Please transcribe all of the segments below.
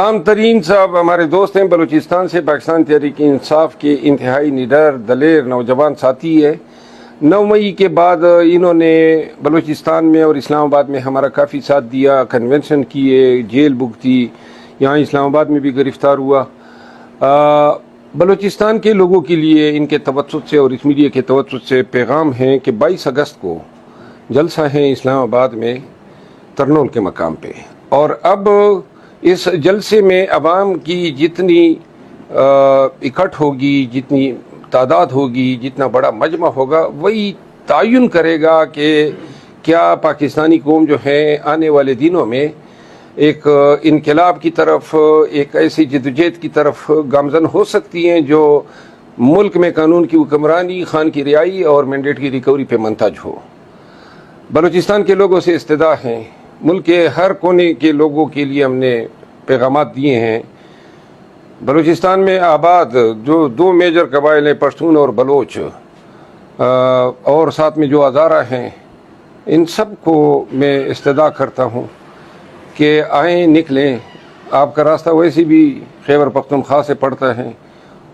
عام ترین صاحب ہمارے دوست ہیں بلوچستان سے، پاکستان تحریک انصاف کے انتہائی نڈر دلیر نوجوان ساتھی ہے۔ 9 مئی کے بعد انہوں نے بلوچستان میں اور اسلام آباد میں ہمارا کافی ساتھ دیا، کنونشن کیے، جیل بھگتی، یہاں اسلام آباد میں بھی گرفتار ہوا۔ بلوچستان کے لوگوں کے لیے ان کے توسط سے اور اس میڈیا کے توسط سے پیغام ہے کہ 22 اگست کو جلسہ ہے اسلام آباد میں ترنول کے مقام پہ، اور اب اس جلسے میں عوام کی جتنی اکٹھ ہوگی، جتنی تعداد ہوگی، جتنا بڑا مجمع ہوگا، وہی تعین کرے گا کہ کیا پاکستانی قوم جو ہے آنے والے دنوں میں ایک انقلاب کی طرف، ایک ایسی جدوجہد کی طرف گامزن ہو سکتی ہیں جو ملک میں قانون کی حکمرانی، خان کی رعائی اور مینڈیٹ کی ریکوری پہ منتج ہو۔ بلوچستان کے لوگوں سے استدعا ہیں، ملک کے ہر کونے کے لوگوں کے لیے ہم نے پیغامات دیے ہیں۔ بلوچستان میں آباد جو 2 میجر قبائل ہیں، پشتون اور بلوچ، اور ساتھ میں جو ہزارہ ہیں، ان سب کو میں استدعا کرتا ہوں کہ آئیں، نکلیں۔ آپ کا راستہ ویسے بھی خیبر پختونخوا سے پڑتا ہے،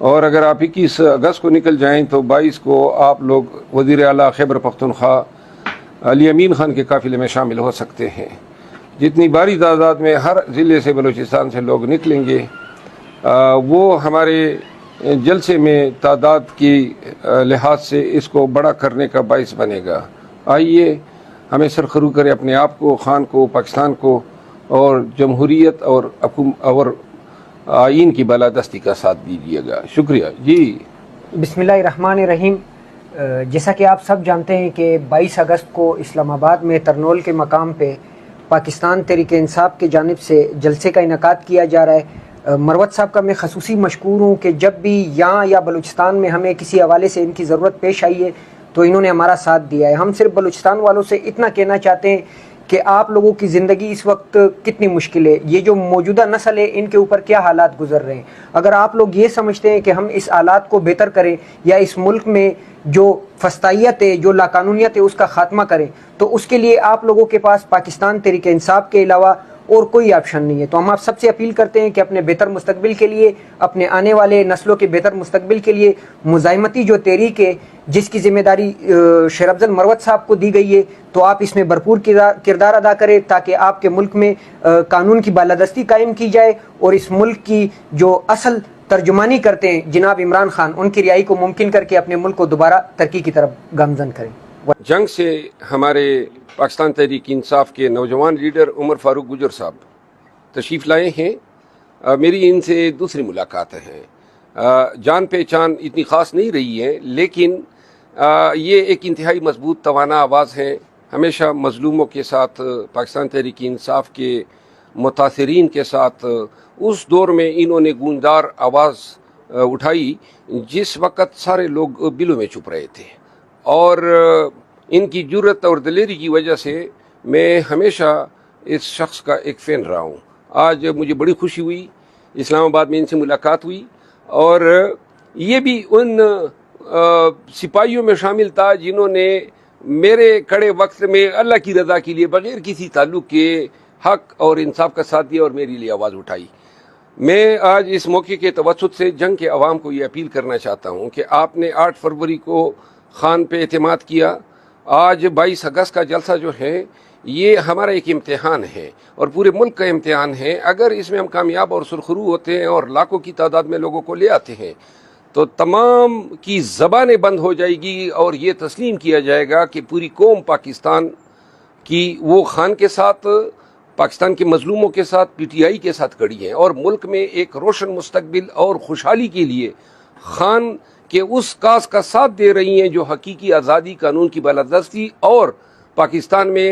اور اگر آپ 21 اگست کو نکل جائیں تو 22 کو آپ لوگ وزیر اعلیٰ خیبر پختونخوا علی امین خان کے قافلے میں شامل ہو سکتے ہیں۔ جتنی باری تعداد میں ہر ضلع سے بلوچستان سے لوگ نکلیں گے، وہ ہمارے جلسے میں تعداد کی لحاظ سے اس کو بڑا کرنے کا باعث بنے گا۔ آئیے ہمیں سرخرو کرے اپنے آپ کو، خان کو، پاکستان کو، اور جمہوریت اور آئین کی بالادستی کا ساتھ دیجیے گا۔ شکریہ جی۔ بسم اللہ الرحمن الرحیم۔ جیسا کہ آپ سب جانتے ہیں کہ 22 اگست کو اسلام آباد میں ترنول کے مقام پہ پاکستان تحریک انصاف کی جانب سے جلسے کا انعقاد کیا جا رہا ہے۔ مروت صاحب کا میں خصوصی مشکور ہوں کہ جب بھی یہاں یا بلوچستان میں ہمیں کسی حوالے سے ان کی ضرورت پیش آئی ہے تو انہوں نے ہمارا ساتھ دیا ہے۔ ہم صرف بلوچستان والوں سے اتنا کہنا چاہتے ہیں کہ آپ لوگوں کی زندگی اس وقت کتنی مشکل ہے، یہ جو موجودہ نسل ہے ان کے اوپر کیا حالات گزر رہے ہیں۔ اگر آپ لوگ یہ سمجھتے ہیں کہ ہم اس حالات کو بہتر کریں یا اس ملک میں جو فسطائیت ہے، جو لاقانونیت ہے، اس کا خاتمہ کریں، تو اس کے لیے آپ لوگوں کے پاس پاکستان تحریک انصاف کے علاوہ اور کوئی آپشن نہیں ہے۔ تو ہم آپ سب سے اپیل کرتے ہیں کہ اپنے بہتر مستقبل کے لیے، اپنے آنے والے نسلوں کے بہتر مستقبل کے لیے مزاحمتی جو تحریک ہے جس کی ذمہ داری شیر افضل مروت صاحب کو دی گئی ہے، تو آپ اس میں بھرپور کردار ادا کریں تاکہ آپ کے ملک میں قانون کی بالادستی قائم کی جائے، اور اس ملک کی جو اصل ترجمانی کرتے ہیں جناب عمران خان، ان کی رہائی کو ممکن کر کے اپنے ملک کو دوبارہ ترقی کی طرف گامزن کریں۔ جنگ سے ہمارے پاکستان تحریک انصاف کے نوجوان لیڈر عمر فاروق گجر صاحب تشریف لائے ہیں۔ میری ان سے دوسری ملاقات ہے۔ جان پہچان اتنی خاص نہیں رہی ہے، لیکن یہ ایک انتہائی مضبوط توانا آواز ہے۔ ہمیشہ مظلوموں کے ساتھ، پاکستان تحریک انصاف کے متاثرین کے ساتھ اس دور میں انہوں نے گونجدار آواز اٹھائی جس وقت سارے لوگ بلوں میں چھپ رہے تھے، اور ان کی جرأت اور دلیری کی وجہ سے میں ہمیشہ اس شخص کا ایک فین رہا ہوں۔ آج مجھے بڑی خوشی ہوئی، اسلام آباد میں ان سے ملاقات ہوئی، اور یہ بھی ان سپاہیوں میں شامل تھا جنہوں نے میرے کڑے وقت میں اللہ کی رضا کے لیے بغیر کسی تعلق کے حق اور انصاف کا ساتھ دیا اور میرے لیے آواز اٹھائی۔ میں آج اس موقع کے توسط سے جنگ کے عوام کو یہ اپیل کرنا چاہتا ہوں کہ آپ نے 8 فروری کو خان پہ اعتماد کیا۔ آج 22 اگست کا جلسہ جو ہے یہ ہمارا ایک امتحان ہے، اور پورے ملک کا امتحان ہے۔ اگر اس میں ہم کامیاب اور سرخرو ہوتے ہیں اور لاکھوں کی تعداد میں لوگوں کو لے آتے ہیں تو تمام کی زبانیں بند ہو جائے گی، اور یہ تسلیم کیا جائے گا کہ پوری قوم پاکستان کی وہ خان کے ساتھ، پاکستان کے مظلوموں کے ساتھ، پی ٹی آئی کے ساتھ کھڑی ہے، اور ملک میں ایک روشن مستقبل اور خوشحالی کے لیے خان کے اس کاز کا ساتھ دے رہی ہیں جو حقیقی آزادی، قانون کی بالادستی اور پاکستان میں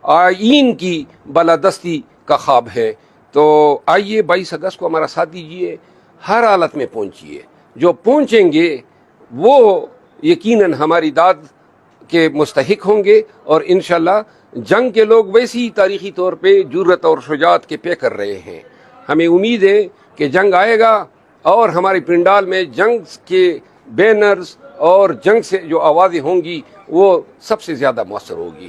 آئین کی بالادستی کا خواب ہے۔ تو آئیے 22 اگست کو ہمارا ساتھ دیجیے، ہر حالت میں پہنچیے۔ جو پہنچیں گے وہ یقیناً ہماری داد کے مستحق ہوں گے، اور انشاءاللہ جنگ کے لوگ ویسے ہی تاریخی طور پہ جرأت اور شجاعت کے پے کر رہے ہیں۔ ہمیں امید ہے کہ جنگ آئے گا، اور ہمارے پنڈال میں جنگ کے بینرز اور جنگ سے جو آوازیں ہوں گی وہ سب سے زیادہ مؤثر ہوگی۔